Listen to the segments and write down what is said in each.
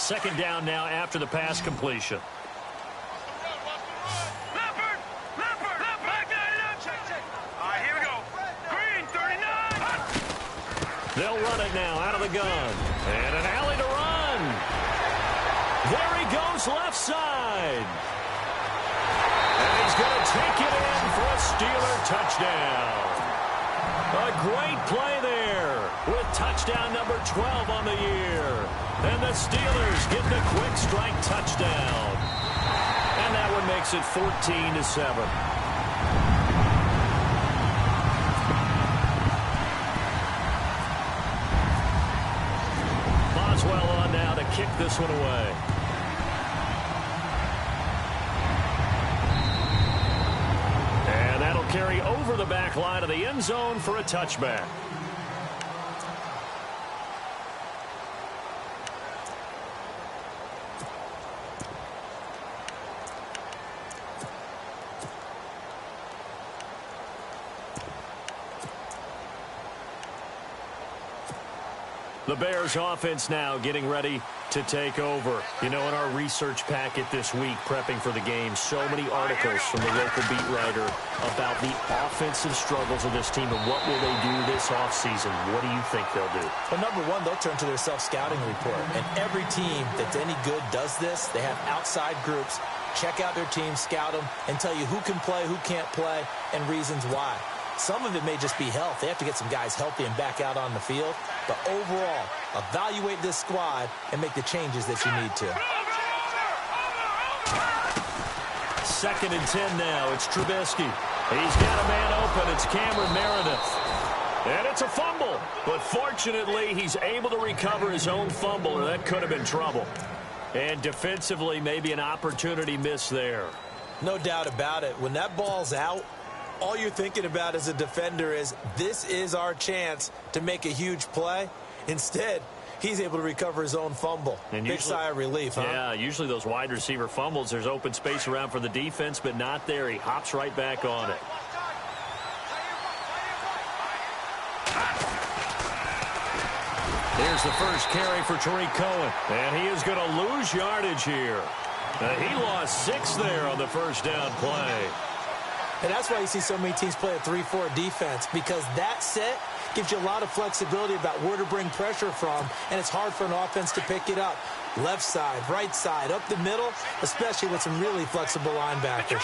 Second down now after the pass completion. They'll run it now out of the gun. And an alley to run. There he goes left side. And he's going to take it in for a Steeler touchdown. A great play there with touchdown number 12 on the year. And the Steelers get the quick strike touchdown. And that one makes it 14-7. Well on now to kick this one away. And that'll carry over the back line of the end zone for a touchback. The Bears offense now getting ready to take over. You know, in our research packet this week, prepping for the game, so many articles from the local beat writer about the offensive struggles of this team and what will they do this offseason. What do you think they'll do? Well, number one, they'll turn to their self-scouting report. And every team that's any good does this. They have outside groups. Check out their team, scout them, and tell you who can play, who can't play, and reasons why. Some of it may just be health. They have to get some guys healthy and back out on the field. But overall, evaluate this squad and make the changes that you need to. Second and 10 now. It's Trubisky. He's got a man open. It's Cameron Meredith. And it's a fumble. But fortunately, he's able to recover his own fumble, or that could have been trouble. And defensively, maybe an opportunity miss there. No doubt about it. When that ball's out, all you're thinking about as a defender is, this is our chance to make a huge play. Instead, he's able to recover his own fumble. And big sigh of relief, huh? Yeah, usually those wide receiver fumbles, there's open space around for the defense, but not there. He hops right back on it. Here's the first carry for Tariq Cohen. And he is going to lose yardage here. He lost 6 there on the first down play. And that's why you see so many teams play a 3-4 defense, because that set gives you a lot of flexibility about where to bring pressure from, and it's hard for an offense to pick it up. Left side, right side, up the middle, especially with some really flexible linebackers.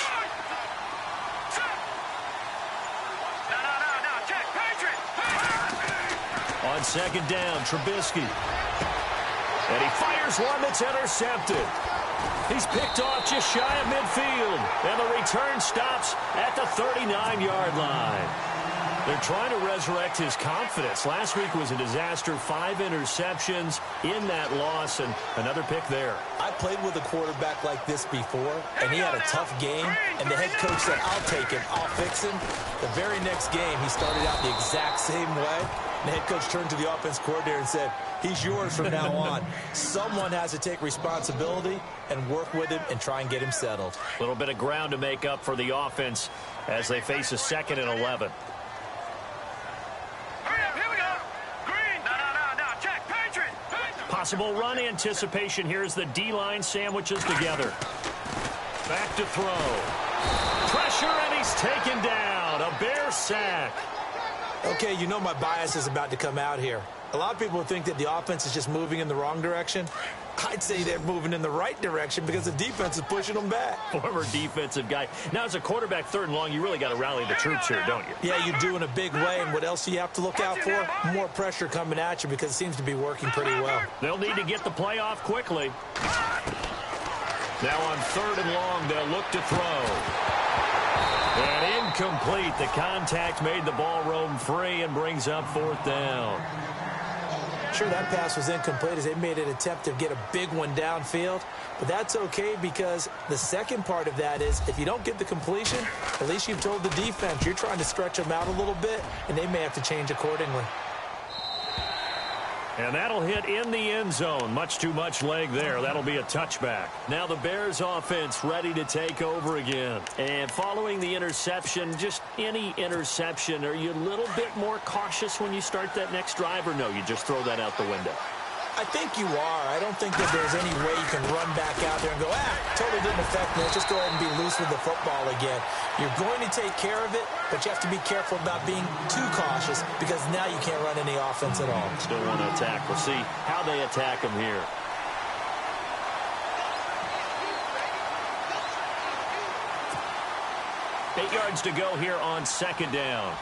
On second down, Trubisky. And he fires one that's intercepted. He's picked off just shy of midfield. And the return stops at the 39-yard line. They're trying to resurrect his confidence. Last week was a disaster. 5 interceptions in that loss, and another pick there. I played with a quarterback like this before, and he had a tough game, and the head coach said, I'll take him, I'll fix him. The very next game, he started out the exact same way. The head coach turned to the offense coordinator and said, he's yours from now on. Someone has to take responsibility and work with him and try and get him settled. A little bit of ground to make up for the offense as they face a 2nd and 11. Possible run anticipation. Here's the D-line sandwiches together. Back to throw. Pressure, and he's taken down. A Bear sack. Okay, you know my bias is about to come out here. A lot of people think that the offense is just moving in the wrong direction. I'd say they're moving in the right direction because the defense is pushing them back. Former defensive guy. Now, as a quarterback, 3rd and long, you really got to rally the troops here, don't you? Yeah, you do in a big way. And what else do you have to look out for? More pressure coming at you because it seems to be working pretty well. They'll need to get the play off quickly. Now on 3rd and long, they'll look to throw. And incomplete. The contact made the ball roam free and brings up 4th down. Sure, that pass was incomplete as they made an attempt to get a big one downfield. But that's okay because the second part of that is if you don't get the completion, at least you've told the defense you're trying to stretch them out a little bit, and they may have to change accordingly. And that'll hit in the end zone. Much too much leg there. That'll be a touchback. Now the Bears offense ready to take over again. And following the interception, just any interception, are you a little bit more cautious when you start that next drive, or no, you just throw that out the window? I think you are. I don't think that there's any way you can run back out there and go, totally didn't affect me. Just go ahead and be loose with the football again. You're going to take care of it, but you have to be careful about being too cautious because now you can't run any offense at all. Still want to attack. We'll see how they attack him here. Eight yards to go here on second down.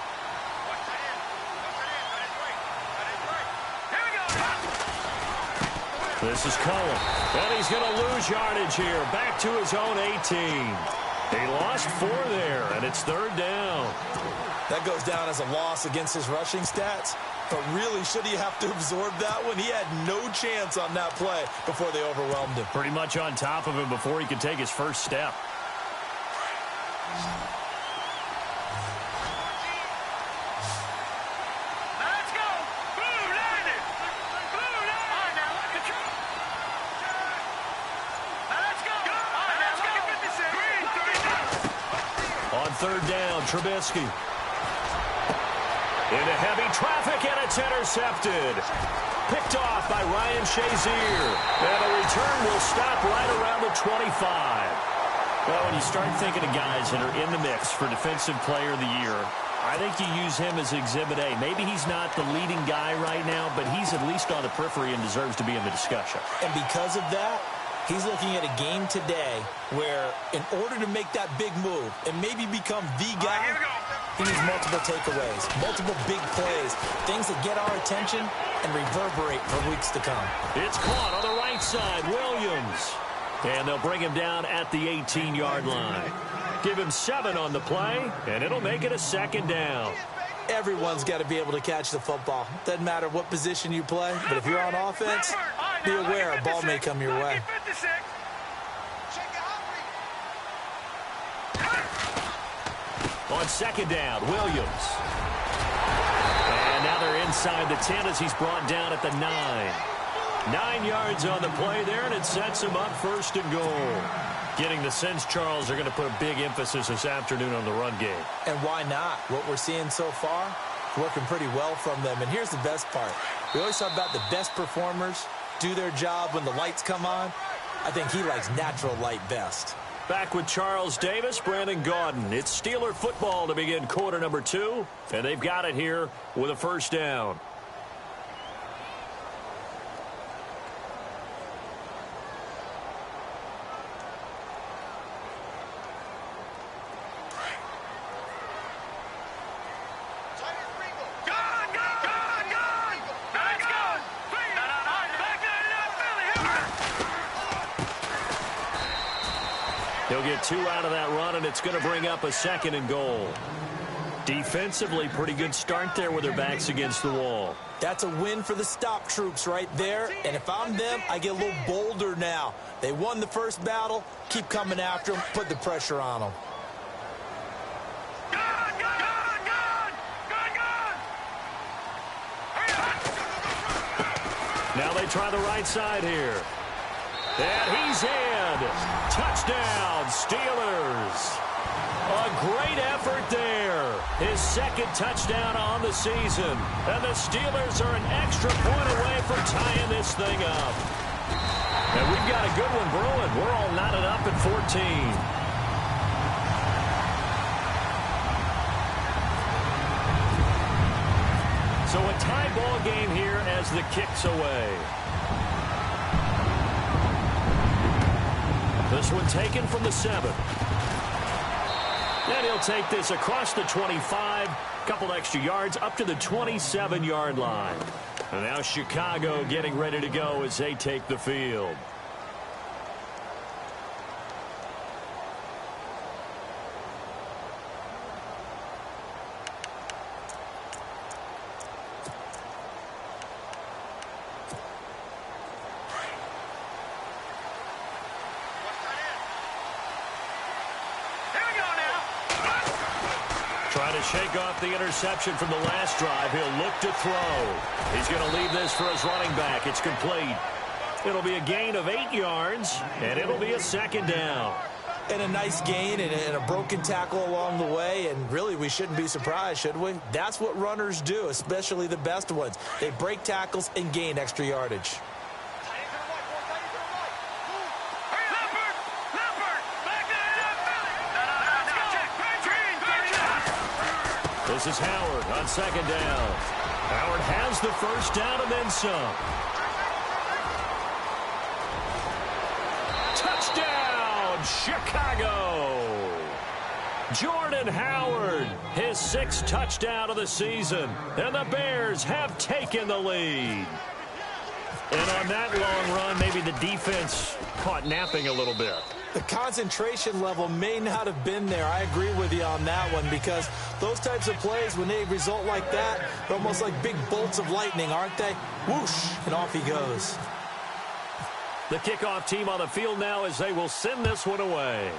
This is Cohen. And he's going to lose yardage here. Back to his own 18. He lost 4 there, and it's third down. That goes down as a loss against his rushing stats. But really, should he have to absorb that one? He had no chance on that play before they overwhelmed him. Pretty much on top of him before he could take his first step. Third down, Trubisky. Into heavy traffic, and it's intercepted. Picked off by Ryan Shazier. And a return will stop right around the 25. Well, when you start thinking of guys that are in the mix for Defensive Player of the Year, I think you use him as Exhibit A. Maybe he's not the leading guy right now, but he's at least on the periphery and deserves to be in the discussion. And because of that, he's looking at a game today where in order to make that big move and maybe become the guy, he needs multiple takeaways, multiple big plays, things that get our attention and reverberate for weeks to come. It's caught on the right side, Williams. And they'll bring him down at the 18-yard line. Give him 7 on the play, and it'll make it a second down. Everyone's got to be able to catch the football. Doesn't matter what position you play, but if you're on offense, be aware a ball may come your way. On second down, Williams. And now they're inside the 10 as he's brought down at the 9. 9 yards on the play there, and it sets him up first and goal. Getting the sense, Charles, they're going to put a big emphasis this afternoon on the run game. And why not? What we're seeing so far, working pretty well from them. And here's the best part. We always talk about the best performers do their job when the lights come on. I think he likes natural light best. Back with Charles Davis, Brandon Gaudin. It's Steeler football to begin quarter number 2, and they've got it here with a first down. He'll get 2 out of that run, and it's going to bring up a second and goal. Defensively, pretty good start there with their backs against the wall. That's a win for the stop troops right there. And if I'm them, I get a little bolder now. They won the first battle. Keep coming after them. Put the pressure on them. Now they try the right side here. And he's in. Touchdown, Steelers. A great effort there. His second touchdown on the season. And the Steelers are an extra point away from tying this thing up. And we've got a good one brewing. We're all knotted up at 14. So a tie ball game here as the kick's away. This one taken from the 7. And he'll take this across the 25, couple extra yards up to the 27-yard line. And now Chicago getting ready to go as they take the field. Trying to shake off the interception from the last drive. He'll look to throw. He's going to leave this for his running back. It's complete. It'll be a gain of 8 yards, and it'll be a second down. And a nice gain and a broken tackle along the way. And really, we shouldn't be surprised, should we? That's what runners do, especially the best ones. They break tackles and gain extra yardage. This is Howard on second down. Howard has the first down and then some. Touchdown, Chicago! Jordan Howard, his 6th touchdown of the season, and the Bears have taken the lead. And on that long run, maybe the defense caught napping a little bit. The concentration level may not have been there. I agree with you on that one, because those types of plays, when they result like that, they're almost like big bolts of lightning, aren't they? Whoosh, and off he goes. The kickoff team on the field now as they will send this one away.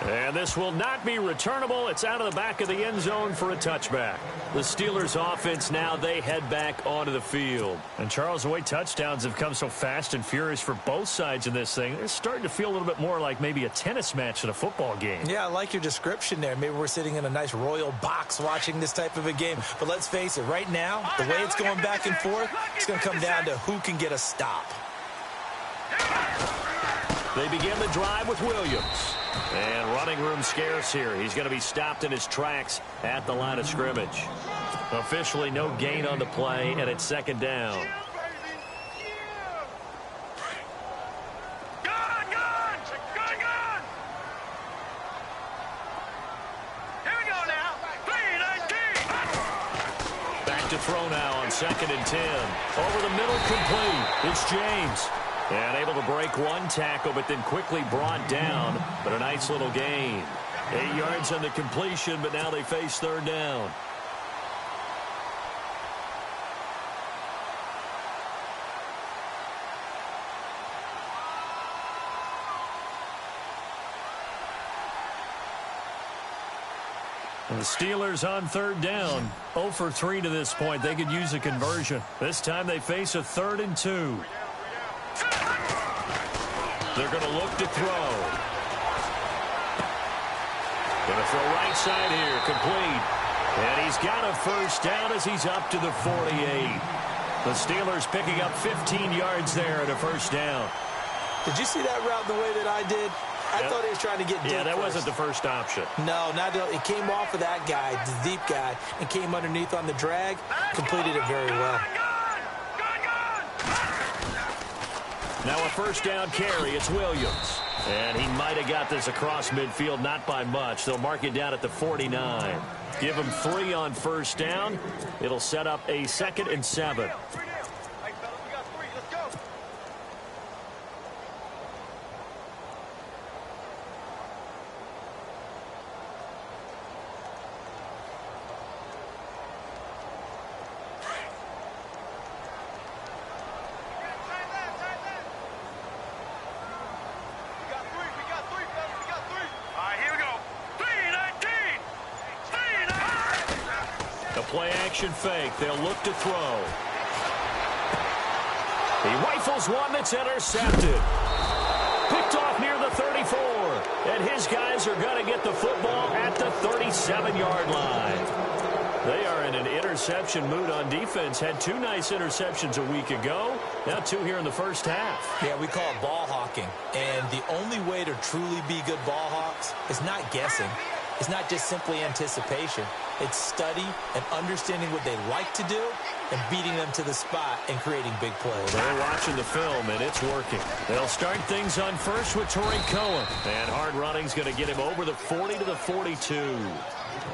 And this will not be returnable. It's out of the back of the end zone for a touchback. The Steelers offense now, they head back onto the field. And Charles, the way touchdowns have come so fast and furious for both sides in this thing, it's starting to feel a little bit more like maybe a tennis match in a football game. Yeah, I like your description there. Maybe we're sitting in a nice royal box watching this type of a game. But let's face it, right now, the way it's going back and forth, it's going to come down to who can get a stop. They begin the drive with Williams. And running room scarce here. He's going to be stopped in his tracks at the line of scrimmage. Officially no gain on the play, and it's second down. Back to throw now on 2nd and 10. Over the middle, complete. It's James. And able to break one tackle, but then quickly brought down. But a nice little gain. 8 yards on the completion, but now they face third down. And the Steelers on third down. 0 for 3 to this point. They could use a conversion. This time they face a 3rd and 2. They're going to look to throw. Going to throw right side here, complete. And he's got a first down as he's up to the 48. The Steelers picking up 15 yards there at a first down. Did you see that route the way that I did? I thought he was trying to get deep. Yeah, that wasn't the first option. No, it came off of that guy, the deep guy, and came underneath on the drag. Completed it very well. Now a first down carry. It's Williams. And he might have got this across midfield, not by much. They'll mark it down at the 49. Give him 3 on first down. It'll set up a 2nd and 7. Play action fake. They'll look to throw. He rifles one that's intercepted. Picked off near the 34. And his guys are going to get the football at the 37-yard line. They are in an interception mood on defense. Had 2 nice interceptions a week ago. Now 2 here in the first half. Yeah, we call it ball hawking. And the only way to truly be good ball hawks is not guessing. It's not just simply anticipation. It's study and understanding what they like to do and beating them to the spot and creating big plays. They're watching the film, and it's working. They'll start things on first with Torrey Cohen. And hard running's going to get him over the 40 to the 42.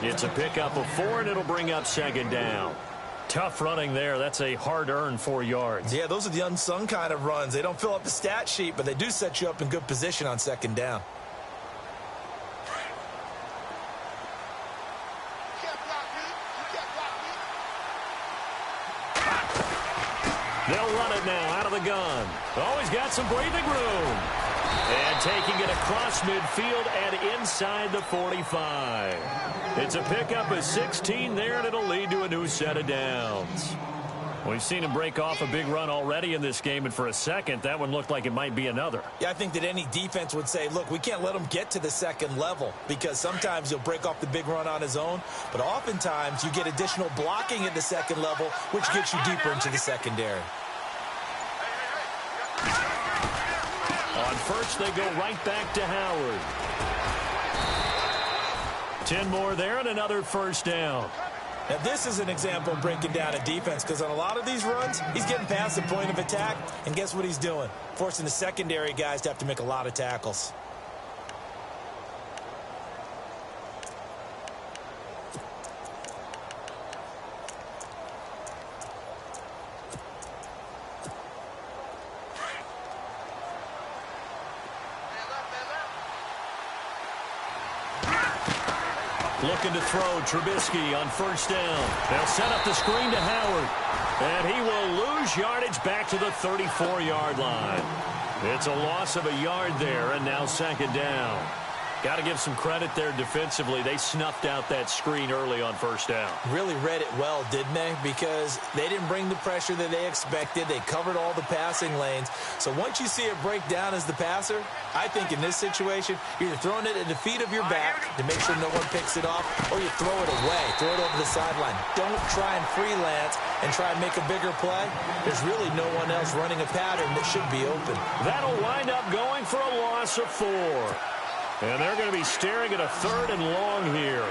It's a pickup of 4, and it'll bring up second down. Tough running there. That's a hard-earned 4 yards. Yeah, those are the unsung kind of runs. They don't fill up the stat sheet, but they do set you up in good position on second down. They'll run it now out of the gun. Oh, he's got some breathing room. And taking it across midfield and inside the 45. It's a pickup of 16 there, and it'll lead to a new set of downs. We've seen him break off a big run already in this game, and for a second, that one looked like it might be another. Yeah, I think that any defense would say, look, we can't let him get to the second level, because sometimes he'll break off the big run on his own, but oftentimes you get additional blocking at the second level, which gets you deeper into the secondary. On first, they go right back to Howard. 10 more there and another first down. Now, this is an example of breaking down a defense because on a lot of these runs, he's getting past the point of attack, and guess what he's doing? Forcing the secondary guys to have to make a lot of tackles. Looking to throw, Trubisky on first down. They'll set up the screen to Howard. And he will lose yardage back to the 34-yard line. It's a loss of a yard there, and now second down. Got to give some credit there defensively. They snuffed out that screen early on first down. Really read it well, didn't they? Because they didn't bring the pressure that they expected. They covered all the passing lanes. So once you see it break down as the passer, I think in this situation, you're either throwing it at the feet of your back to make sure no one picks it off, or you throw it away, throw it over the sideline. Don't try and freelance and try and make a bigger play. There's really no one else running a pattern that should be open. That'll wind up going for a loss of 4. And they're going to be staring at a 3rd and long here.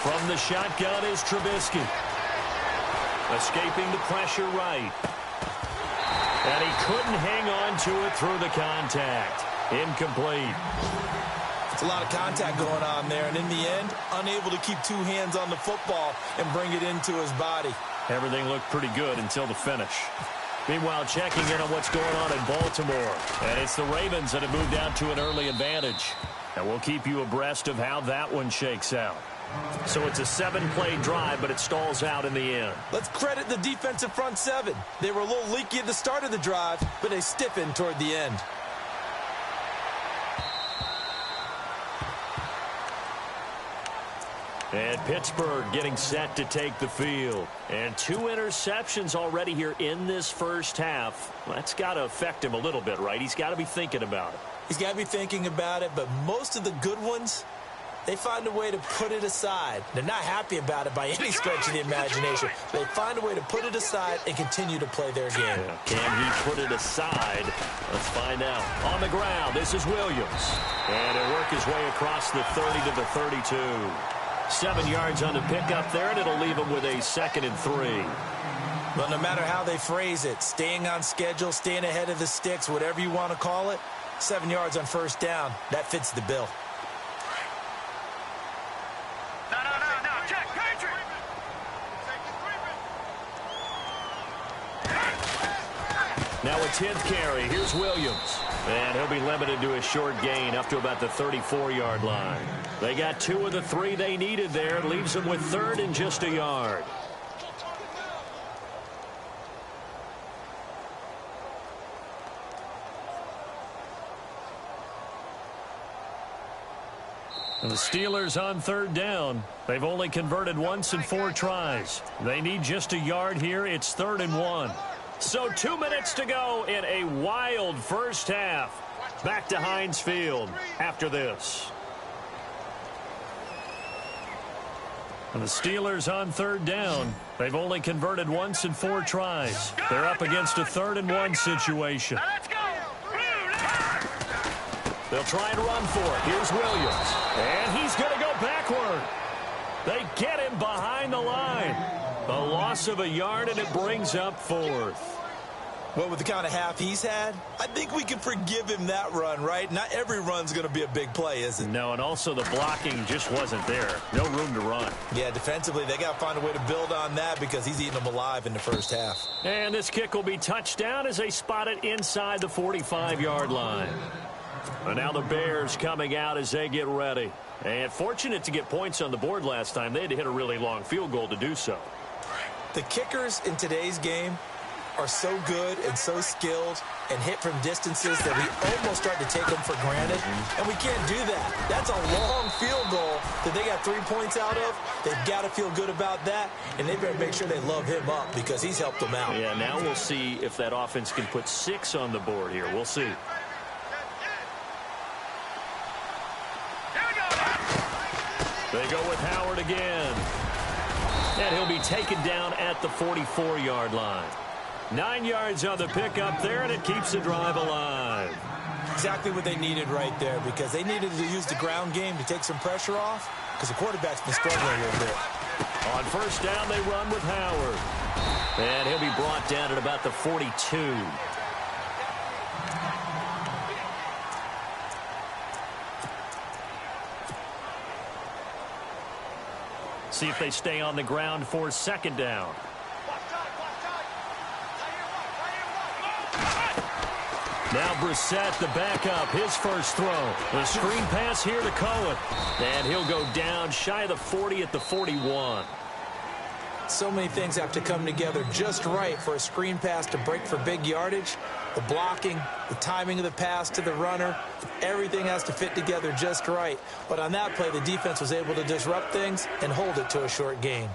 From the shotgun is Trubisky. Escaping the pressure right. And he couldn't hang on to it through the contact. Incomplete. A lot of contact going on there, and in the end, unable to keep 2 hands on the football and bring it into his body. Everything looked pretty good until the finish. Meanwhile, checking in on what's going on in Baltimore. And it's the Ravens that have moved out to an early advantage. And we'll keep you abreast of how that one shakes out. So it's a 7-play drive, but it stalls out in the end. Let's credit the defensive front 7. They were a little leaky at the start of the drive, but they stiffened toward the end. And Pittsburgh getting set to take the field. And 2 interceptions already here in this first half. That's got to affect him a little bit, right? He's got to be thinking about it. He's got to be thinking about it, but most of the good ones, they find a way to put it aside. They're not happy about it by any stretch of the imagination. They find a way to put it aside and continue to play their game. Yeah. Can he put it aside? Let's find out. On the ground, this is Williams. And he'll work his way across the 30 to the 32. 7 yards on the pickup there, and it'll leave him with a 2nd and 3. But no matter how they phrase it, staying on schedule, staying ahead of the sticks, whatever you want to call it, 7 yards on first down, that fits the bill. No, check, Patriot! Now a 10th carry. Here's Williams. And he'll be limited to a short gain up to about the 34-yard line. They got 2 of the 3 they needed there. It leaves them with 3rd and just a yard. And the Steelers on 3rd down. They've only converted once in 4 tries. They need just a yard here. It's 3rd and 1. So 2 minutes to go in a wild first half. Back to Heinz Field after this. And the Steelers on 3rd down. They've only converted once in 4 tries. They're up against a 3rd and 1 situation. They'll try and run for it. Here's Williams. And he's going to go backward. They get him behind the line. A loss of a yard, and it brings up 4th. Well, with the kind of half he's had, I think we can forgive him that run, right? Not every run's going to be a big play, is it? No, and also the blocking just wasn't there. No room to run. Yeah, defensively, they got to find a way to build on that because he's eating them alive in the first half. And this kick will be touchdown as they spot it inside the 45-yard line. And now the Bears coming out as they get ready. And fortunate to get points on the board last time. They had to hit a really long field goal to do so. The kickers in today's game are so good and so skilled and hit from distances that we almost start to take them for granted, and we can't do that. That's a long field goal that they got 3 points out of. They've got to feel good about that, and they better make sure they love him up because he's helped them out. Yeah, now we'll see if that offense can put 6 on the board here. We'll see. They go with Howard again. And he'll be taken down at the 44-yard line. 9 yards on the pickup there, and it keeps the drive alive. Exactly what they needed right there, because they needed to use the ground game to take some pressure off, because the quarterback's been struggling a little bit. On first down, they run with Howard. And he'll be brought down at about the 42. See if they stay on the ground for second down. Now Brissett, the backup, his first throw. The screen pass here to Cohen. And he'll go down shy of the 40 at the 41. So many things have to come together just right for a screen pass to break for big yardage. The blocking, the timing of the pass to the runner, everything has to fit together just right. But on that play, the defense was able to disrupt things and hold it to a short gain.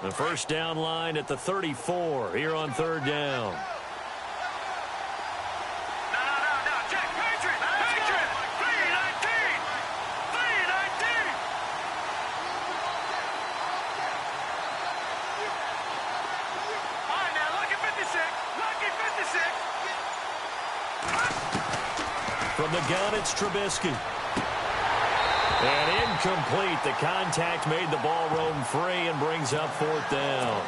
The first down line at the 34 here on third down. No. Check. Patriot. 319. All right, now, lucky 56. From the gun, it's Trubisky. And incomplete. The contact made the ball roam free and brings up fourth down.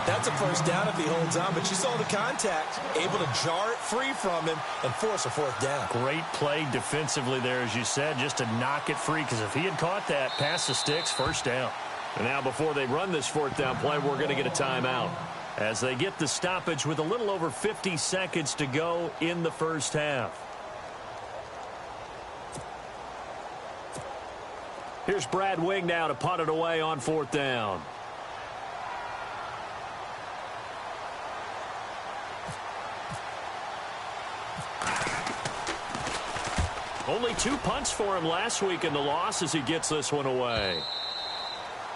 That's a first down if he holds on, but you saw the contact, able to jar it free from him and force a fourth down. Great play defensively there, as you said, just to knock it free, because if he had caught that, past the sticks, first down. And now before they run this fourth down play, we're going to get a timeout as they get the stoppage with a little over 50 seconds to go in the first half. Here's Brad Wing now to punt it away on fourth down. Only 2 punts for him last week in the loss as he gets this one away.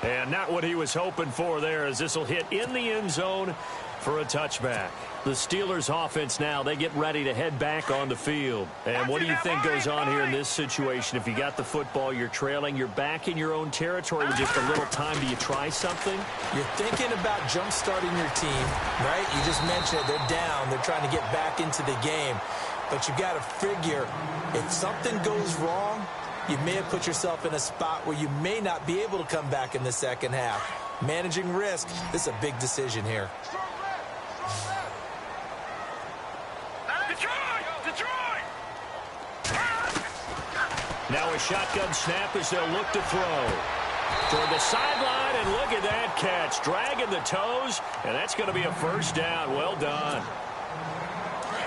And not what he was hoping for there, as this will hit in the end zone for a touchback. The Steelers offense now, they get ready to head back on the field. And what do you think goes on here in this situation? If you got the football, you're trailing, you're back in your own territory with just a little time. Do you try something? You're thinking about jump-starting your team, right? You just mentioned it. They're down. They're trying to get back into the game. But you got to figure, if something goes wrong, you may have put yourself in a spot where you may not be able to come back in the second half. Managing risk, this is a big decision here. Now a shotgun snap as they'll look to throw. Toward the sideline, and look at that catch. Dragging the toes, and that's going to be a first down. Well done.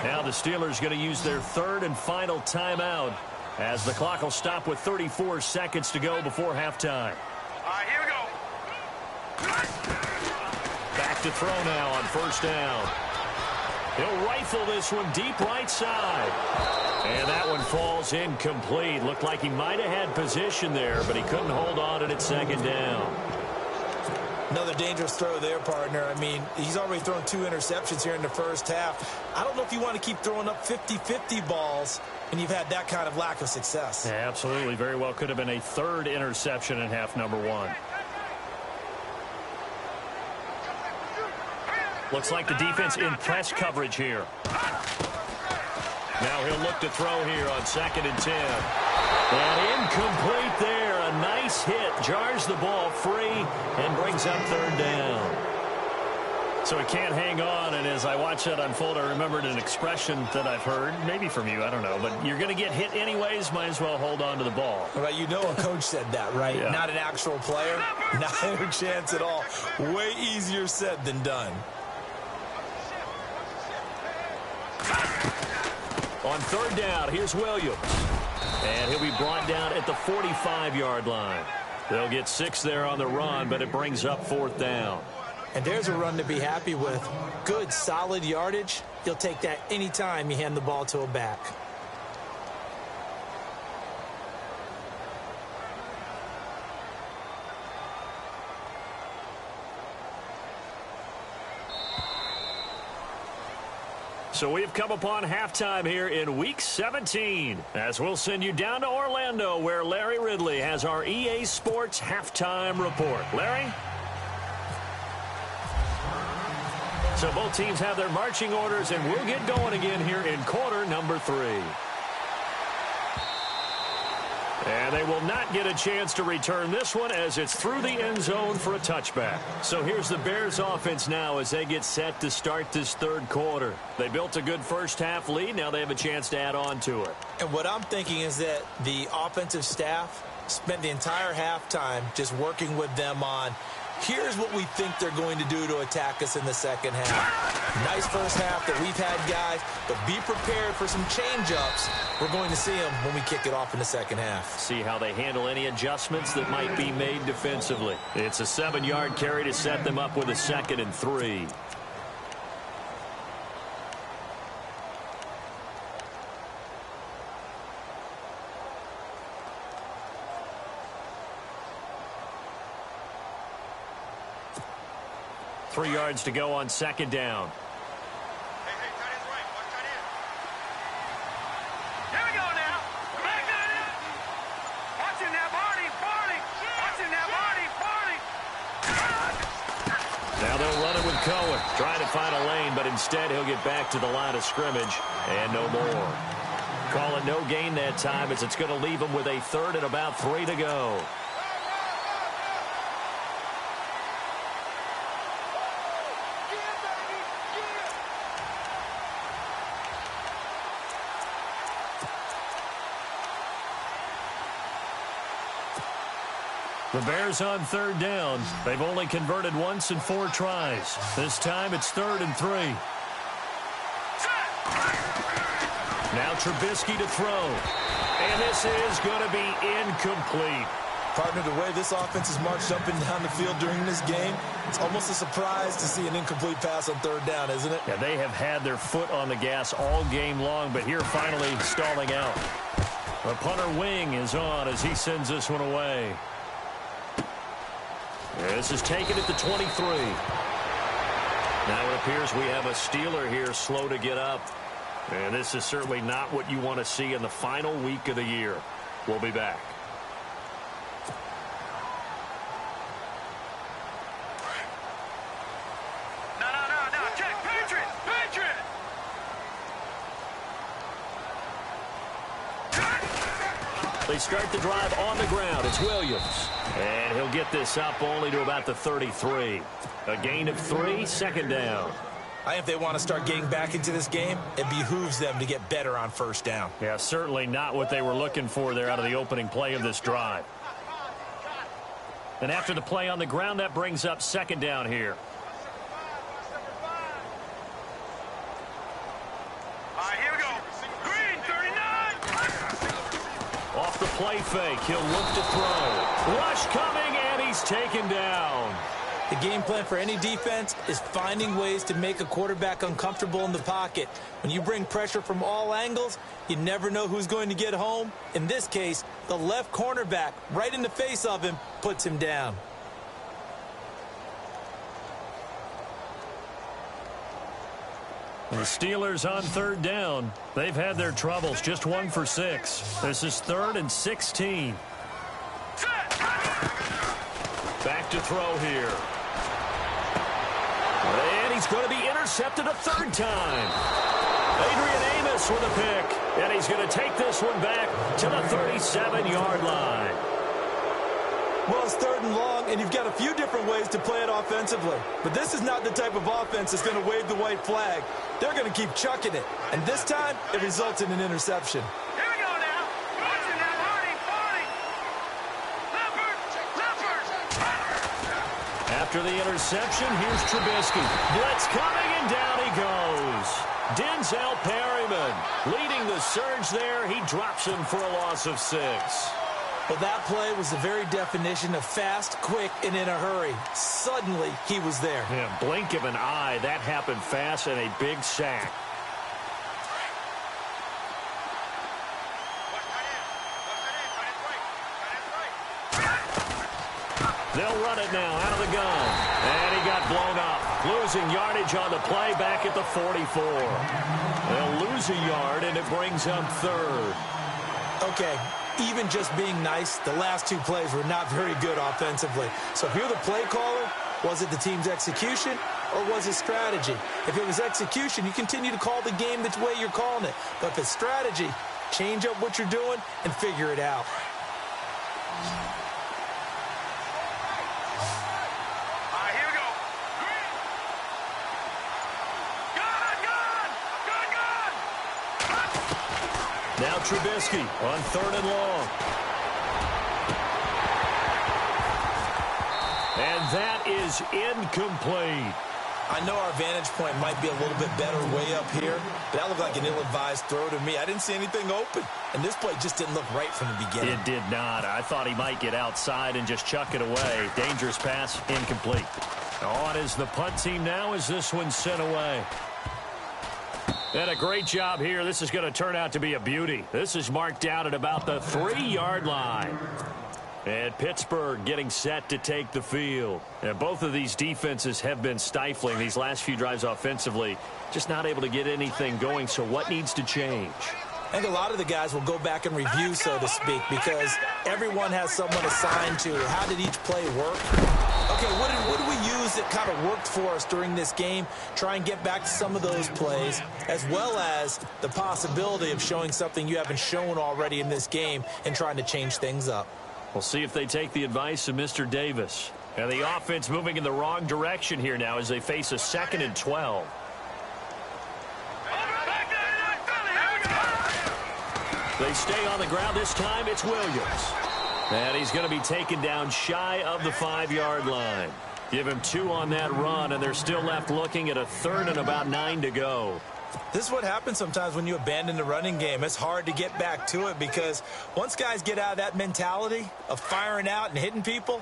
Now the Steelers going to use their third and final timeout as the clock will stop with 34 seconds to go before halftime. All right, here we go. Back to throw now on first down. He'll rifle this one deep right side. And that one falls incomplete. Looked like he might have had position there, but he couldn't hold on to it at second down. Another dangerous throw there, partner. I mean, he's already thrown 2 interceptions here in the first half. I don't know if you want to keep throwing up 50-50 balls when you've had that kind of lack of success. Yeah, absolutely. Very well could have been a third interception in half number 1. Looks like the defense in press coverage here. Now he'll look to throw here on 2nd and 10. And incomplete there. A nice hit. Jars the ball free and brings up third down. So he can't hang on, and as I watch that unfold, I remembered an expression that I've heard, maybe from you, I don't know, but you're going to get hit anyways, might as well hold on to the ball. Well, you know a coach said that, right? Yeah. Not an actual player. Not a chance at all. Way easier said than done. On third down, here's Williams. And he'll be brought down at the 45-yard line. They'll get 6 there on the run, but it brings up fourth down. And there's a run to be happy with. Good, solid yardage. You'll take that anytime you hand the ball to a back. So we've come upon halftime here in Week 17, as we'll send you down to Orlando, where Larry Ridley has our EA Sports Halftime Report. Larry? So both teams have their marching orders, and we'll get going again here in quarter number 3. And they will not get a chance to return this one as it's through the end zone for a touchback. So here's the Bears offense now as they get set to start this third quarter. They built a good first half lead. Now they have a chance to add on to it. And what I'm thinking is that the offensive staff spent the entire halftime just working with them on, here's what we think they're going to do to attack us in the second half. Nice first half that we've had, guys, but be prepared for some change-ups. We're going to see them when we kick it off in the second half. See how they handle any adjustments that might be made defensively. It's a 7-yard carry to set them up with a 2nd and 3. Three yards to go on 2nd down. Hey, tight end's right. Watch tight end. Here we go now. Back tight end. Watching that Barney. Watching that Barney. Now they'll run it with Cohen. Trying to find a lane, but instead he'll get back to the line of scrimmage and no more. Call it no gain that time as it's going to leave him with a 3rd and about 3 to go. The Bears on 3rd down. They've only converted once in 4 tries. This time it's 3rd and 3. Now Trubisky to throw. And this is going to be incomplete. Partner, the way this offense has marched up and down the field during this game, it's almost a surprise to see an incomplete pass on 3rd down, isn't it? Yeah, they have had their foot on the gas all game long, but here finally stalling out. The punter wing is on as he sends this one away. This is taken at the 23. Now it appears we have a Steeler here slow to get up. And this is certainly not what you want to see in the final week of the year. We'll be back. No. Check. Patriot. They start the drive on the ground. It's Williams. And he'll get this up only to about the 33. A gain of 3, 2nd down. I think if they want to start getting back into this game, it behooves them to get better on 1st down. Yeah, certainly not what they were looking for there out of the opening play of this drive. And after the play on the ground, that brings up 2nd down here. All right, here we go. Green, 39. Off the play fake, he'll look to throw. Rush coming, and he's taken down. The game plan for any defense is finding ways to make a quarterback uncomfortable in the pocket. When you bring pressure from all angles, you never know who's going to get home. In this case, the left cornerback, right in the face of him, puts him down. The Steelers on 3rd down. They've had their troubles, just 1 for 6. This is 3rd and 16. Back to throw here. And he's going to be intercepted a 3rd time. Adrian Amos with a pick. And he's going to take this one back to the 37-yard line. Well, it's 3rd and long, and you've got a few different ways to play it offensively. But this is not the type of offense that's going to wave the white flag. They're going to keep chucking it. And this time, it results in an interception. Here we go now. Watching that Barney. Leopard. After the interception, here's Trubisky. Blitz coming, and down he goes. Denzel Perryman leading the surge there. He drops him for a loss of 6. Well, that play was the very definition of fast, quick, and in a hurry. Suddenly, he was there. Yeah, blink of an eye. That happened fast and a big sack. They'll run it now out of the gun. And he got blown up. Losing yardage on the play back at the 44. They'll lose a yard, and it brings up third. Okay, even just being nice, the last two plays were not very good offensively. So if you're the play caller, was it the team's execution or was it strategy? If it was execution, you continue to call the game the way you're calling it. But if it's strategy, change up what you're doing and figure it out. Now Trubisky on 3rd and long. And that is incomplete. I know our vantage point might be a little bit better way up here, but that looked like an ill-advised throw to me. I didn't see anything open, and this play just didn't look right from the beginning. It did not. I thought he might get outside and just chuck it away. Dangerous pass, incomplete. On is the punt team now as this one's sent away. And a great job here. This is going to turn out to be a beauty. This is marked out at about the 3-yard line. And Pittsburgh getting set to take the field. And both of these defenses have been stifling these last few drives offensively. Just not able to get anything going. So what needs to change? I think a lot of the guys will go back and review, so to speak, because everyone has someone assigned to how did each play work. Okay, what did we use that kind of worked for us during this game? Try and get back to some of those plays, as well as the possibility of showing something you haven't shown already in this game and trying to change things up. We'll see if they take the advice of Mr. Davis. And the offense moving in the wrong direction here now as they face a 2nd and 12. They stay on the ground. This time it's Williams. And he's going to be taken down shy of the 5-yard line. Give him 2 on that run, and they're still left looking at a 3rd and about 9 to go. This is what happens sometimes when you abandon the running game. It's hard to get back to it because once guys get out of that mentality of firing out and hitting people,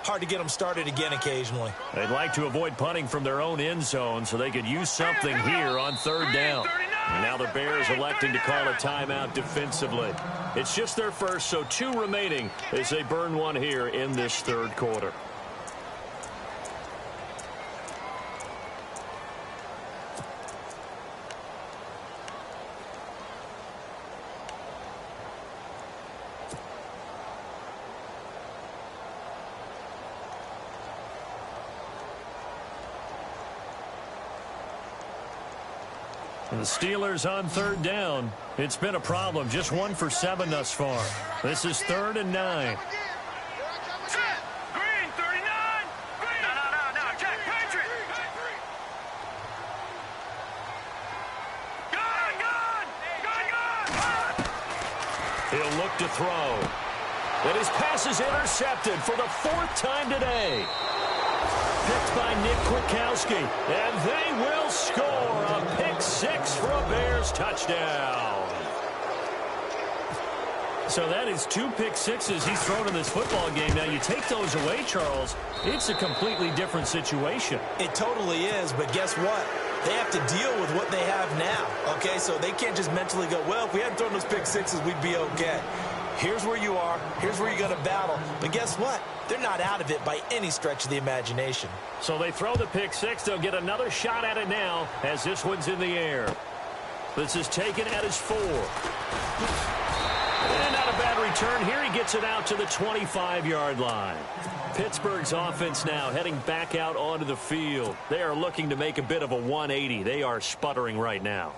hard to get them started again occasionally. They'd like to avoid punting from their own end zone so they could use something here on 3rd down. And now the Bears electing to call a timeout defensively. It's just their first, so 2 remaining as they burn one here in this 3rd quarter. The Steelers on 3rd down. It's been a problem. Just 1 for 7 thus far. This is 3rd and 9. Green, 39. Green. No. Check. Patriot. Gun. He'll look to throw. And his pass is intercepted for the 4th time today. Picked by Nick Kwiatkowski. And they will score a pick 6 for a Bears touchdown. So that is 2 pick sixes he's thrown in this football game. Now you take those away, Charles, it's a completely different situation. It totally is, but guess what? They have to deal with what they have now, okay? So they can't just mentally go, well, if we hadn't thrown those pick sixes, we'd be okay. Here's where you are. Here's where you're going to battle. But guess what? They're not out of it by any stretch of the imagination. So they throw the pick 6. They'll get another shot at it now as this one's in the air. This is taken at his 4. And not a bad return here. He gets it out to the 25-yard line. Pittsburgh's offense now heading back out onto the field. They are looking to make a bit of a 180. They are sputtering right now.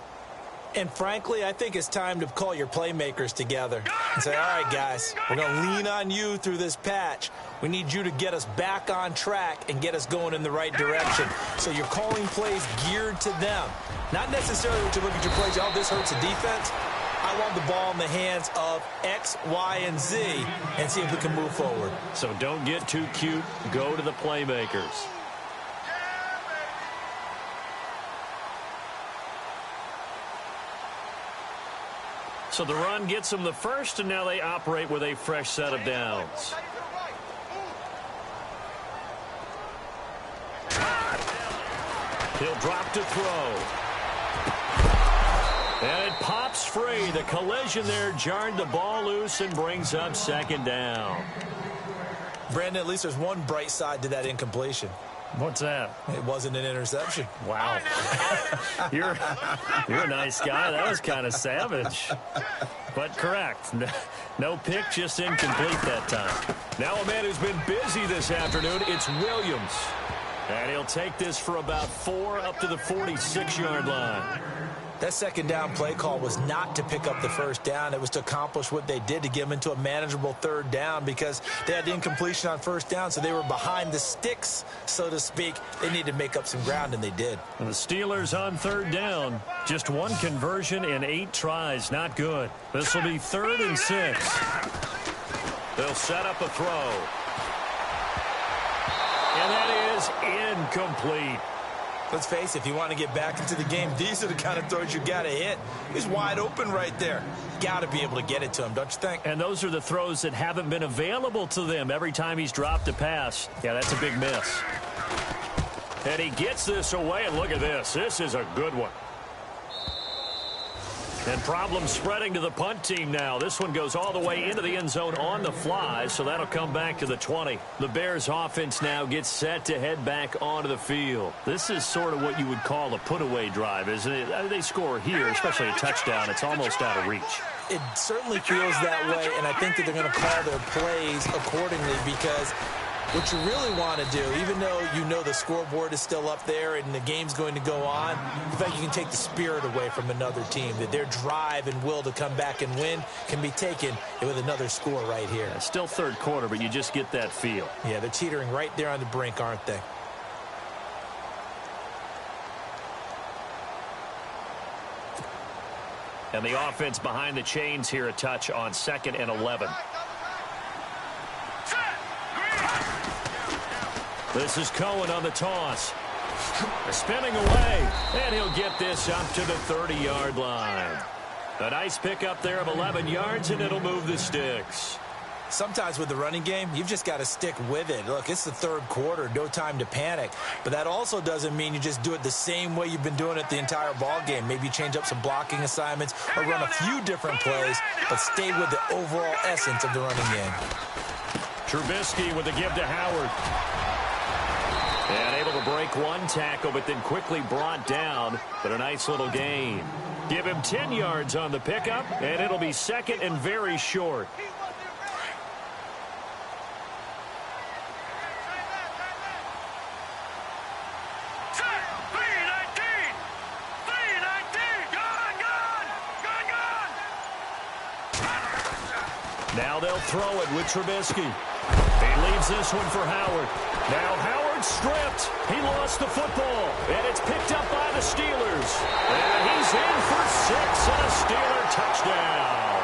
And frankly, I think it's time to call your playmakers together and say, all right, guys, we're going to lean on you through this patch. We need you to get us back on track and get us going in the right direction. So you're calling plays geared to them. Not necessarily when you look at your plays, oh, this hurts the defense. I want the ball in the hands of X, Y, and Z and see if we can move forward. So don't get too cute. Go to the playmakers. So the run gets them the first, and now they operate with a fresh set of downs. He'll drop to throw. And it pops free. The collision there jarred the ball loose and brings up second down. Brandon, at least there's one bright side to that incompletion. What's that? It wasn't an interception. Wow. You're a nice guy. That was kind of savage. But correct. No pick, just incomplete that time. Now a man who's been busy this afternoon, it's Williams. And he'll take this for about 4 up to the 46-yard line. That second down play call was not to pick up the first down. It was to accomplish what they did, to get them into a manageable third down, because they had the incompletion on first down, so they were behind the sticks, so to speak. They needed to make up some ground, and they did. And the Steelers on third down. Just one conversion in 8 tries. Not good. This will be 3rd and 6. They'll set up a throw. And that is incomplete. Let's face it, if you want to get back into the game, these are the kind of throws you got to hit. He's wide open right there. Got to be able to get it to him, don't you think? And those are the throws that haven't been available to them every time he's dropped a pass. Yeah, that's a big miss. And he gets this away, and look at this. This is a good one. And problems spreading to the punt team now. This one goes all the way into the end zone on the fly, so that'll come back to the 20. The Bears offense now gets set to head back onto the field. This is sort of what you would call a put-away drive, isn't it? They score here, especially a touchdown. It's almost out of reach. It certainly feels that way, and I think that they're going to call their plays accordingly, because what you really want to do, even though you know the scoreboard is still up there and the game's going to go on, you think you can take the spirit away from another team, that their drive and will to come back and win can be taken with another score right here. Yeah, still third quarter, but you just get that feel. Yeah, they're teetering right there on the brink, aren't they? And the offense behind the chains here, a touch on 2nd and 11. This is Cohen on the toss. Spinning away, and he'll get this up to the 30-yard line. A nice pickup there of 11 yards, and it'll move the sticks. Sometimes with the running game, you've just got to stick with it. Look, it's the third quarter, no time to panic. But that also doesn't mean you just do it the same way you've been doing it the entire ball game. Maybe change up some blocking assignments or run a few different plays, but stay with the overall essence of the running game. Trubisky with the give to Howard. And able to break one tackle, but then quickly brought down. But a nice little gain. Give him 10 yards on the pickup, and it'll be 2nd and very short. Now they'll throw it with Trubisky. He leaves this one for Howard. Now Howard stripped. He lost the football, and it's picked up by the Steelers. And he's in for 6 and a Steeler touchdown.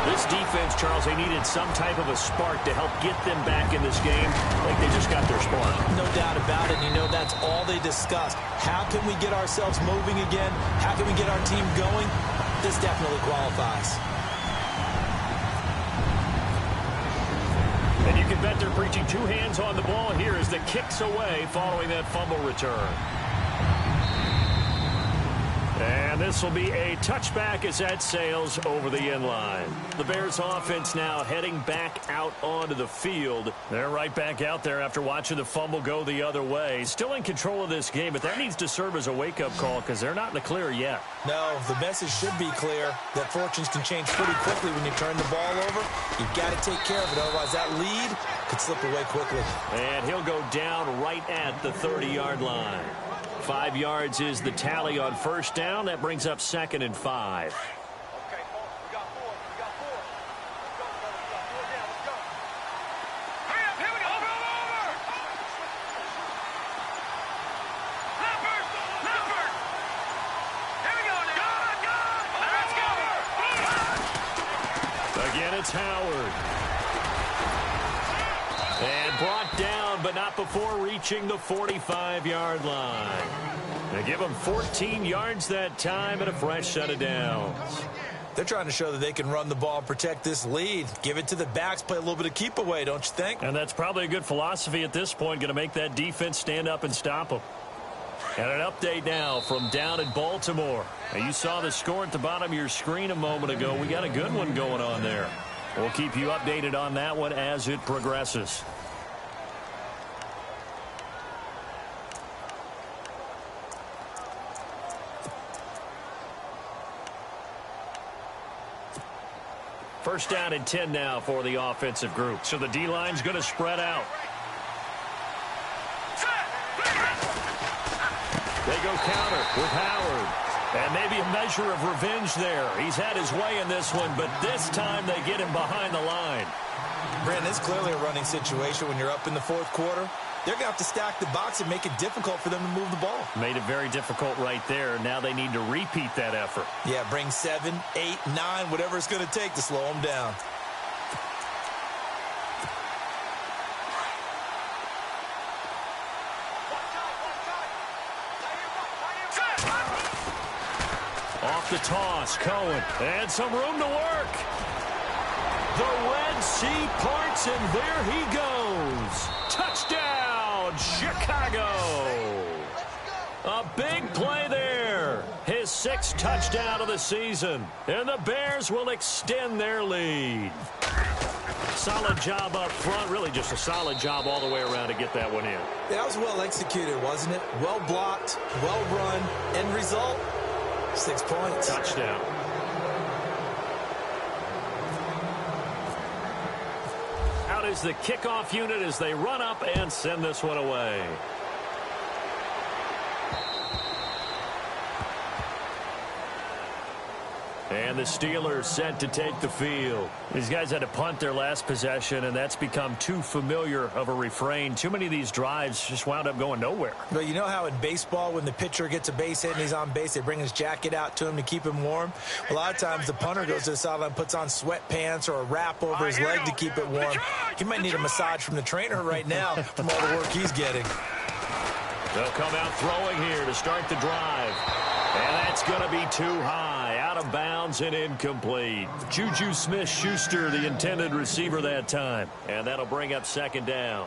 This defense, Charles, they needed some type of a spark to help get them back in this game. Like they just got their spark. No doubt about it. You know, that's all they discussed. How can we get ourselves moving again? How can we get our team going? This definitely qualifies. And you can bet they're preaching 2 hands on the ball here as the kick's away following that fumble return. And this will be a touchback as that sails over the end line. The Bears offense now heading back out onto the field. They're right back out there after watching the fumble go the other way. Still in control of this game, but that needs to serve as a wake-up call because they're not in the clear yet. No, the message should be clear that fortunes can change pretty quickly when you turn the ball over. You've got to take care of it, otherwise that lead could slip away quickly. And he'll go down right at the 30-yard line. 5 yards is the tally on first down. That brings up 2nd and 5. Okay, we got 4. We got 4. Let's go, brother. We got 4 down. Let's go. Hurry up. Here we go. Over. Leopard. Here we go. Good. Let's go. Again, it's Howard. And brought down but not before reaching the 45-yard line. They give him 14 yards that time and a fresh set of downs. They're trying to show that they can run the ball and protect this lead. Give it to the backs, play a little bit of keep away, don't you think? And that's probably a good philosophy at this point, going to make that defense stand up and stop them. And an update now from down in Baltimore. Now, you saw the score at the bottom of your screen a moment ago. We got a good one going on there. We'll keep you updated on that one as it progresses. First down and 10 now for the offensive group. So the D-line's going to spread out. They go counter with Howard. And maybe a measure of revenge there. He's had his way in this one, but this time they get him behind the line. Brandon, it's clearly a running situation when you're up in the fourth quarter. They're going to have to stack the box and make it difficult for them to move the ball. Made it very difficult right there. Now they need to repeat that effort. Yeah, bring 7, 8, 9, whatever it's going to take to slow them down. Off the toss, Cohen. And some room to work. The Red Sea parts, and there he goes. Touchdown, Chicago. A big play there. His 6th touchdown of the season. And the Bears will extend their lead. Solid job up front. Really just a solid job all the way around to get that one in. Yeah, that was well executed, wasn't it? Well blocked, well run. End result, 6 points. Touchdown. Out is the kickoff unit as they run up and send this one away. And the Steelers set to take the field. These guys had to punt their last possession, and that's become too familiar of a refrain. Too many of these drives just wound up going nowhere. Well, you know how in baseball when the pitcher gets a base hit and he's on base, they bring his jacket out to him to keep him warm? A lot of times the punter goes to the sideline, puts on sweatpants or a wrap over his leg to keep it warm. He might need a massage from the trainer right now from all the work he's getting. They'll come out throwing here to start the drive. And that's going to be too high, out of bounds and incomplete. Juju Smith-Schuster, the intended receiver that time. And that'll bring up second down.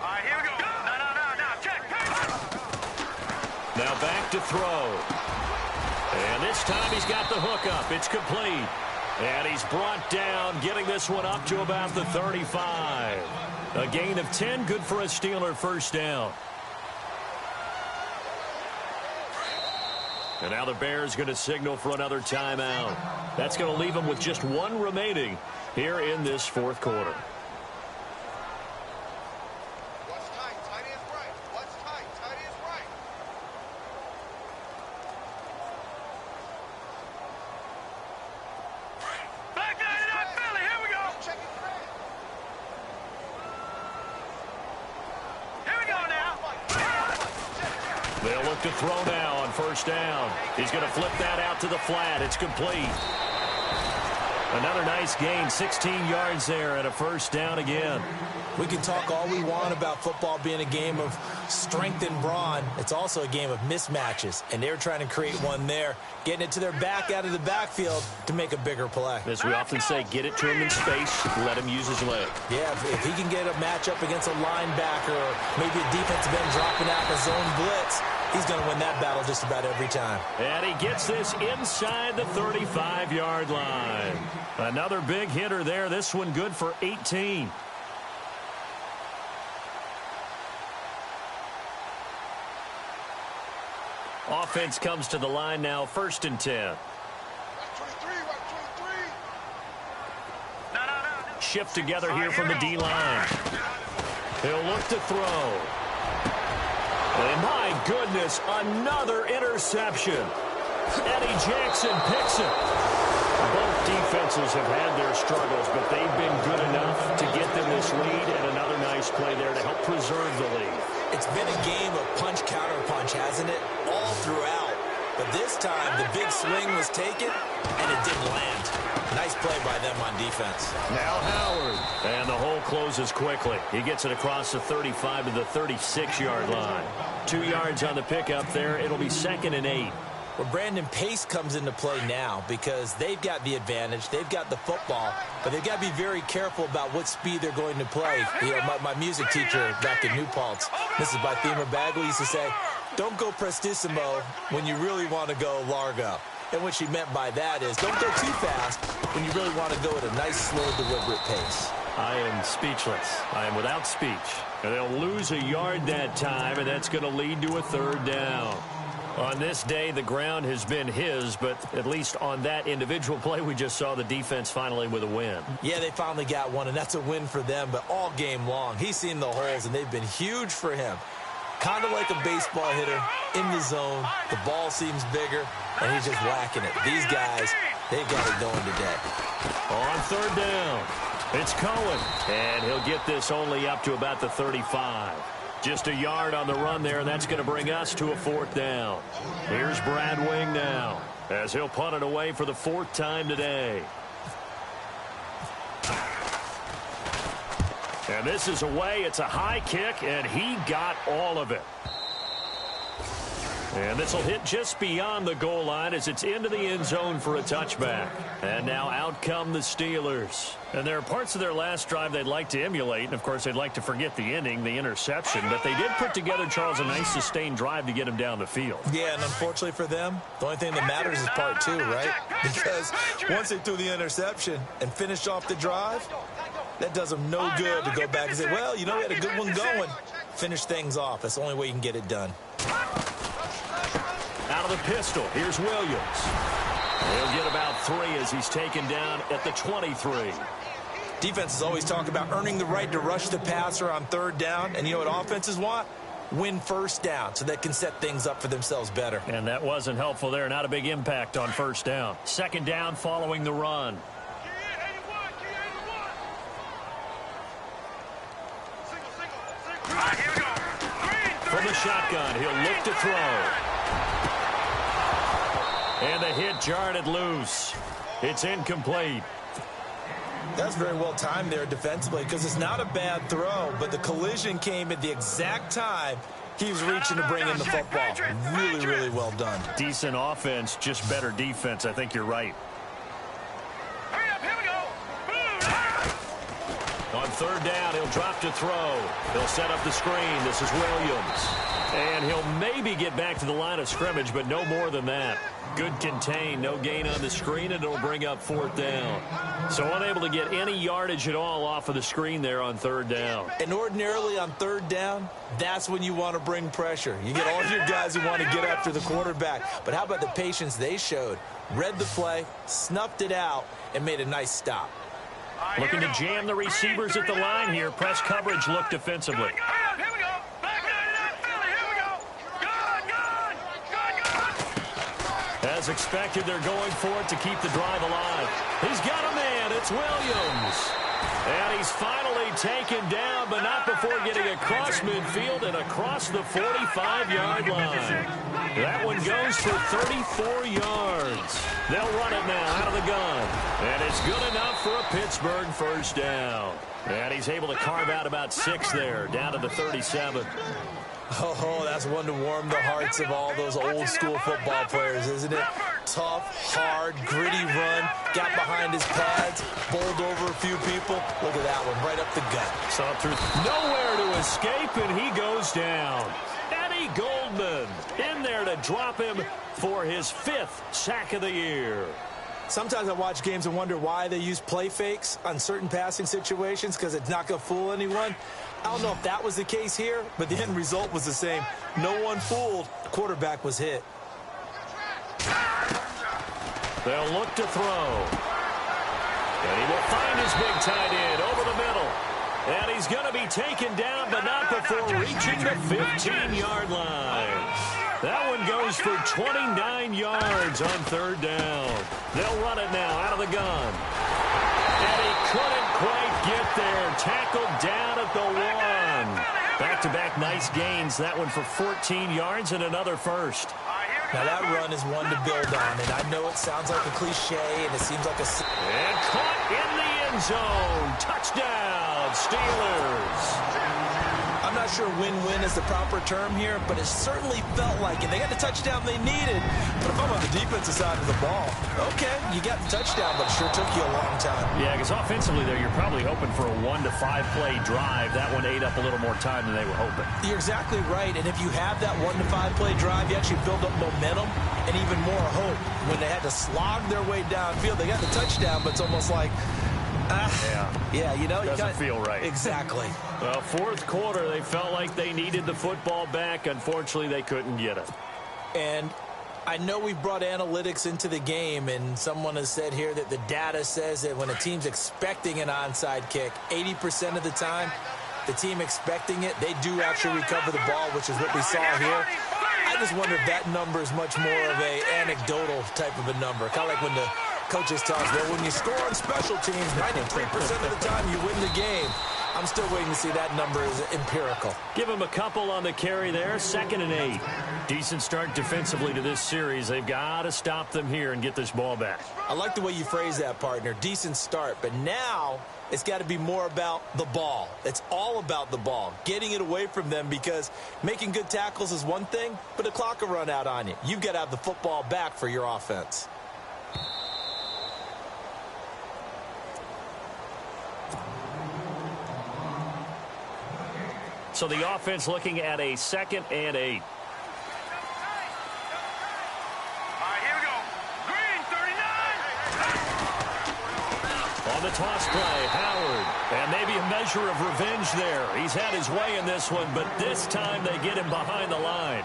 All right, here we go. No, check. Now back to throw. And this time he's got the hook up. It's complete. And he's brought down, getting this one up to about the 35. A gain of 10, good for a Steeler first down. And now the Bears going to signal for another timeout. That's going to leave them with just one remaining here in this fourth quarter. They'll look to throw now on first down. He's going to flip that out to the flat. It's complete. Another nice gain, 16 yards there and a first down again. We can talk all we want about football being a game of strength and brawn. It's also a game of mismatches, and they're trying to create one there, getting it to their back out of the backfield to make a bigger play. As we often say, get it to him in space, let him use his leg. Yeah, if he can get a matchup against a linebacker or maybe a defensive end dropping out in a zone blitz, he's going to win that battle just about every time. And he gets this inside the 35-yard line. Another big hitter there. This one good for 18. Offense comes to the line now, 1st and 10. Shift together here from the D-line. He'll look to throw. And my goodness, another interception. Eddie Jackson picks it. Both defenses have had their struggles, but they've been good enough to get them this lead, and another nice play there to help preserve the lead. It's been a game of punch-counter-punch, hasn't it? All throughout. But this time, the big swing was taken, and it didn't land. Nice play by them on defense. Now Howard. And the hole closes quickly. He gets it across the 35 to the 36-yard line. 2 yards on the pickup there. It'll be 2nd and 8. Well, Brandon, pace comes into play now because they've got the advantage. They've got the football, but they've got to be very careful about what speed they're going to play. You know, my music teacher back in New Paltz, Mrs. Bythema Bagley, used to say, don't go prestissimo when you really want to go largo. And what she meant by that is don't go too fast when you really want to go at a nice, slow, deliberate pace. I am speechless. I am without speech. And they'll lose a yard that time, and that's going to lead to a 3rd down. On this day, the ground has been his, but at least on that individual play, we just saw the defense finally with a win. Yeah, they finally got one, and that's a win for them, but all game long, he's seen the holes, and they've been huge for him. Kind of like a baseball hitter in the zone. The ball seems bigger, and he's just whacking it. These guys, they've got it going today. On 3rd down, it's Cohen, and he'll get this only up to about the 35. Just a yard on the run there, and that's going to bring us to a 4th down. Here's Brad Wing now, as he'll punt it away for the 4th time today. And this is away. It's a high kick, and he got all of it. And this will hit just beyond the goal line as it's into the end zone for a touchback. And now out come the Steelers. And there are parts of their last drive they'd like to emulate. And, of course, they'd like to forget the ending, the interception. But they did put together, Charles, a nice sustained drive to get him down the field. Yeah, and unfortunately for them, the only thing that matters is part 2, right? Because once they threw the interception and finished off the drive, that does them no good to go back and say, well, you know, we had a good one going. Finish things off. That's the only way you can get it done. Out of the pistol, here's Williams. He'll get about 3 as he's taken down at the 23. Defenses always talk about earning the right to rush the passer on 3rd down. And you know what offenses want? Win 1st down so they can set things up for themselves better. And that wasn't helpful there. Not a big impact on 1st down. 2nd down following the run. From the shotgun, he'll look to throw. And the hit jarred it loose. It's incomplete. That's very well timed there defensively because it's not a bad throw, but the collision came at the exact time he was reaching to bring in the football. Really, really well done. Decent offense, just better defense. I think you're right. On 3rd down, he'll drop to throw. He'll set up the screen. This is Williams. And he'll maybe get back to the line of scrimmage, but no more than that. Good contain, no gain on the screen, and it'll bring up 4th down. So unable to get any yardage at all off of the screen there on 3rd down. And ordinarily on 3rd down, that's when you want to bring pressure. You get all your guys who want to get after the quarterback. But how about the patience they showed? Read the play, snuffed it out, and made a nice stop. Looking to jam the receivers at the line here. Press coverage look defensively. As expected, they're going for it to keep the drive alive. He's got a man. It's Williams. And he's finally taken down, but not before getting across midfield and across the 45-yard line. That one goes for 34 yards. They'll run it now out of the gun. And it's good enough for a Pittsburgh 1st down. And he's able to carve out about 6 there, down to the 37. Oh, that's one to warm the hearts of all those old-school football players, isn't it? Tough, hard, gritty run, got behind his pads, bowled over a few people. Look at that one, right up the gut. Saw through nowhere to escape, and he goes down. Eddie Goldman in there to drop him for his 5th sack of the year. Sometimes I watch games and wonder why they use play fakes on certain passing situations because it's not going to fool anyone. I don't know if that was the case here, but the end result was the same. No one fooled. The quarterback was hit. They'll look to throw. And he will find his big tight end over the middle. And he's going to be taken down, but not before reaching the 15-yard line. That one goes for 29 yards on third down. They'll run it now out of the gun. And he couldn't quite get there. Tackled down at the 1. Back-to-back nice gains. That one for 14 yards and another first. Now that run is one to build on, and I know it sounds like a cliche, and it seems like a... And caught in the end zone. Touchdown, Steelers. I'm not sure win-win is the proper term here, but it certainly felt like it. They got the touchdown they needed, but if I'm on the defensive side of the ball, okay, you got the touchdown, but it sure took you a long time. Yeah, because offensively there, you're probably hoping for a 1 to 5 play drive. That one ate up a little more time than they were hoping. You're exactly right, and if you have that 1 to 5 play drive, you actually build up momentum and even more hope. When they had to slog their way downfield, they got the touchdown, but it's almost like... Yeah, you know, doesn't feel right. Exactly. Well, fourth quarter, they felt like they needed the football back. Unfortunately, they couldn't get it. And I know we've brought analytics into the game, and someone has said here that the data says that when a team's expecting an onside kick, 80% of the time, the team expecting it, they do actually recover the ball, which is what we saw here. I just wonder if that number is much more of a anecdotal type of a number, kind of like when the coaches tell us, well, when you score on special teams, 93% of the time you win the game. I'm still waiting to see that number is empirical. Give them a couple on the carry there, 2nd and 8. Decent start defensively to this series. They've got to stop them here and get this ball back. I like the way you phrase that, partner. Decent start, but now it's got to be more about the ball. It's all about the ball, getting it away from them, because making good tackles is one thing, but the clock will run out on you. You've got to have the football back for your offense. So the offense looking at a 2nd and 8. All right, here we go. Green, 39. On the toss play, Howard. And maybe a measure of revenge there. He's had his way in this one, but this time they get him behind the line.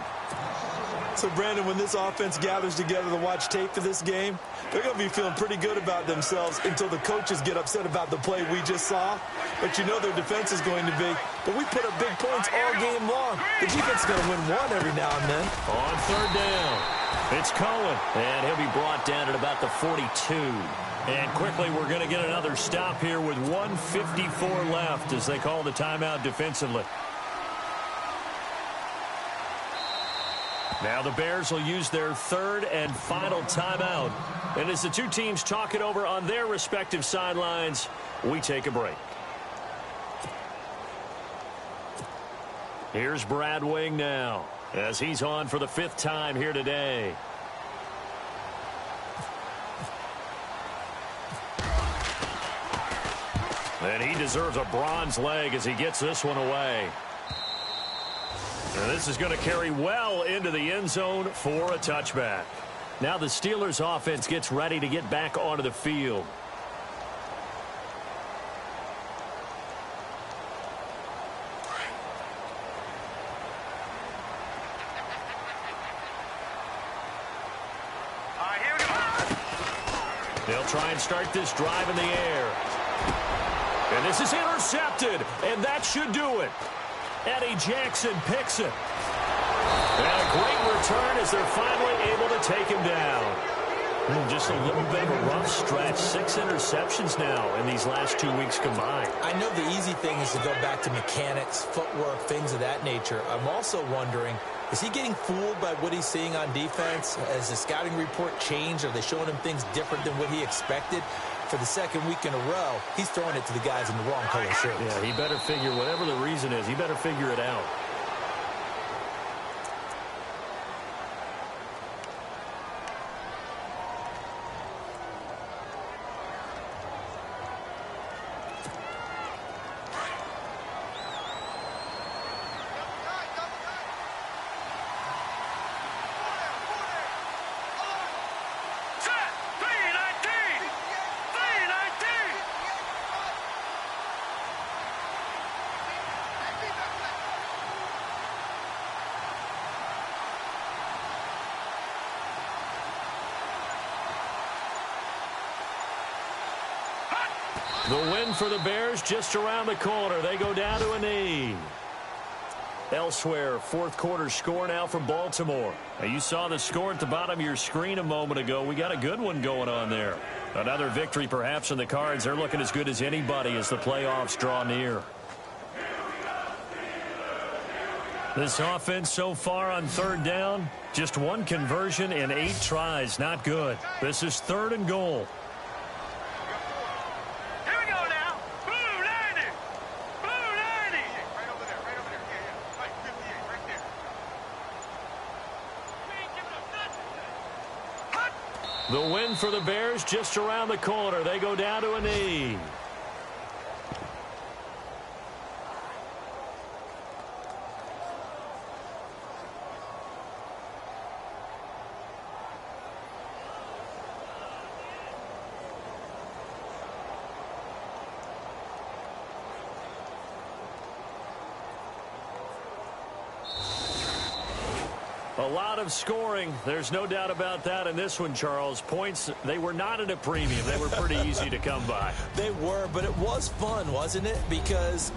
So, Brandon, when this offense gathers together to watch tape for this game, they're going to be feeling pretty good about themselves until the coaches get upset about the play we just saw. But you know their defense is going to be. But we put up big points all game long. The defense is going to win one every now and then. On third down, it's Cohen. And he'll be brought down at about the 42. And quickly, we're going to get another stop here with 1:54 left as they call the timeout defensively. Now the Bears will use their 3rd and final timeout. And as the two teams talk it over on their respective sidelines, we take a break. Here's Brad Wing now as he's on for the 5th time here today. And he deserves a bronze leg as he gets this one away. And this is going to carry well into the end zone for a touchback. Now the Steelers offense gets ready to get back onto the field. All right, here we go. They'll try and start this drive in the air. And this is intercepted, and that should do it. Eddie Jackson picks it. And a great return as they're finally able to take him down. Just a little bit of a rough stretch. 6 interceptions now in these last 2 weeks combined. I know the easy thing is to go back to mechanics, footwork, things of that nature. I'm also wondering, is he getting fooled by what he's seeing on defense? Has the scouting report changed? Are they showing him things different than what he expected? For the 2nd week in a row, he's throwing it to the guys in the wrong color shirts. Yeah, he better figure, whatever the reason is, he better figure it out. The win for the Bears just around the corner. They go down to a knee. Elsewhere, fourth quarter score now from Baltimore. Now, you saw the score at the bottom of your screen a moment ago. We got a good one going on there. Another victory perhaps in the cards. They're looking as good as anybody as the playoffs draw near. This offense so far on third down, just one conversion in 8 tries. Not good. This is 3rd and goal. Here we go now. Blue 90. Blue 90. Right over there. Right over there. Yeah. Right, 58. Right there. We ain't giving up nothing. The win for the Bears just around the corner. They go down to a knee. A lot of scoring. There's no doubt about that in this one, Charles. Points, they were not at a premium. They were pretty easy to come by. They were, but it was fun, wasn't it? Because